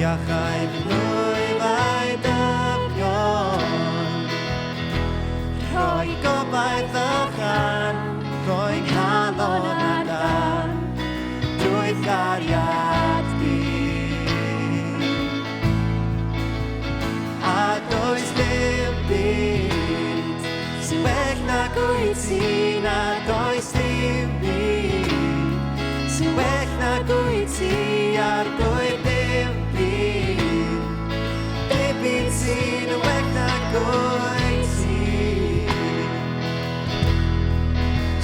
Iachai v'noi v'davion Roi gobaith achan Roi chalon adan Drwy gariad di A does dim byd Sy'n well na gwyt ti Na does dim byd Sy'n well na gwyt ti Ar gwyt dim byd Dim byd sy'n well na gwyt ti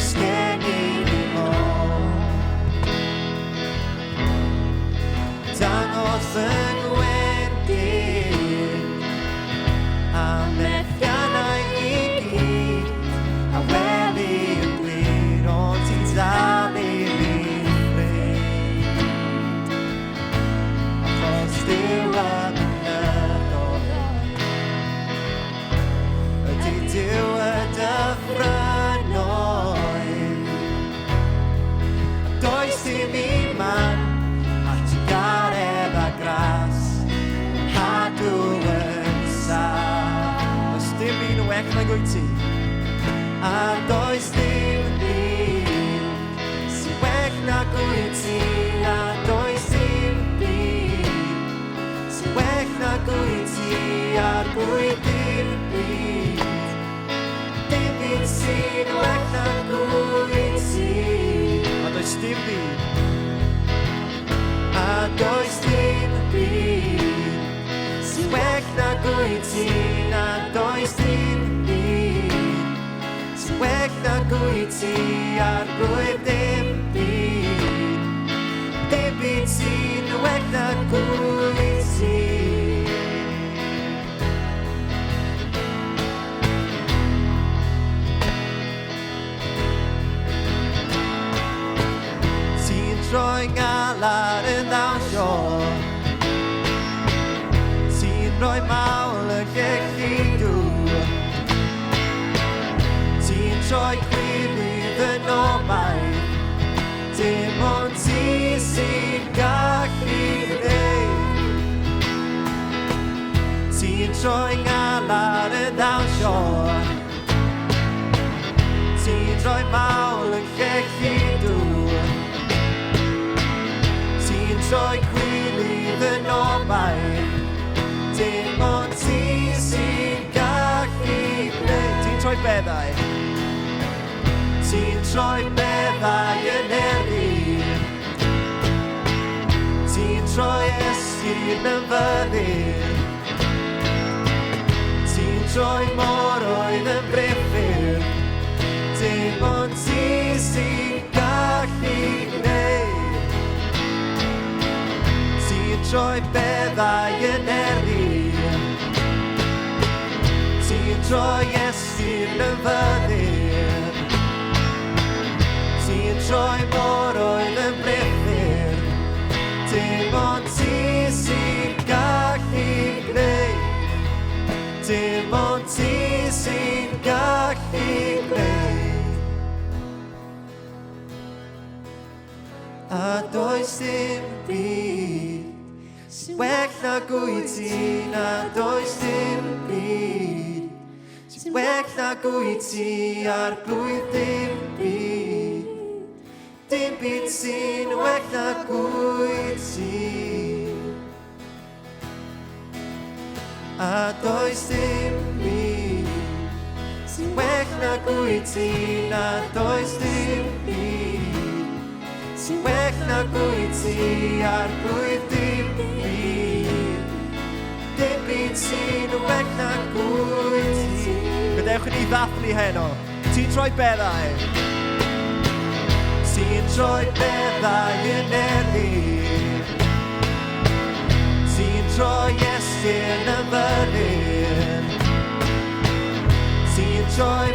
Sgeni ni mo Dangos yng ngwendid A methiannau I gyd A weli yn blin O ti'n dal I fi'n ffrind Achos Duw am ynydol Ydy Duw y dyffrynoedd Does dim un man A ti'n garedd a gras Hadw yn saf Does dim un well na gwyt ti A does dim byd Sy'n well na gwyt ti A does dim byd Sy'n well na gwyt ti Ar gwyt dim byd Dim byd sy'n well na gwyt ti A does dim byd A does dim byd Sy'n well na gwyt ti Na does dim byd Sy'n well na gwyt ti Ar gwyt dim byd Dim byd sy'n well na gwyt ti Ti'n troi ngalar yn ddawnsio Ti'n rhoi mawl y gellidw Ti'n troi chwilydd yn obaith Dim ond ti sy'n gallu gwneud Ti'n troi ngalar yn ddawnsio Ti'n rhoi mawl yn gellidw Ti'n troi chwilydd yn obaith Dim ond ti sy'n gallu gwneud Ti'n troi beddau Ti'n troi beddau yn elin Ti'n troi esgyn yn fyddin Ti'n troi moroedd yn brifur Dim ond ti sy'n gallu gwneud Ti'n troi beddau yn elin Ti'n troi esgyn yn fyddin Ti'n troi moroedd yn brifur Dim ond ti sy'n gallu gwneud Dim ond ti sy'n gallu gwneud A does dim byd Sy'n well na gwyt ti Na does dim byd Sy'n well na gwyt ti Ar gwyt dim byd Dim byd sy'n well na gwyt ti A does dim byd Sy'n well na gwyt ti Na does dim byd Sy'n well na gwyt ti Ar gwyt dim byd Dim byd sy'n well na gwyt ti Gadewch ni ddathlu heno Ti'n troi beddau Ti'n troi beddau yn elin Ti'n troi esgyn yn fyddin Ti'n troi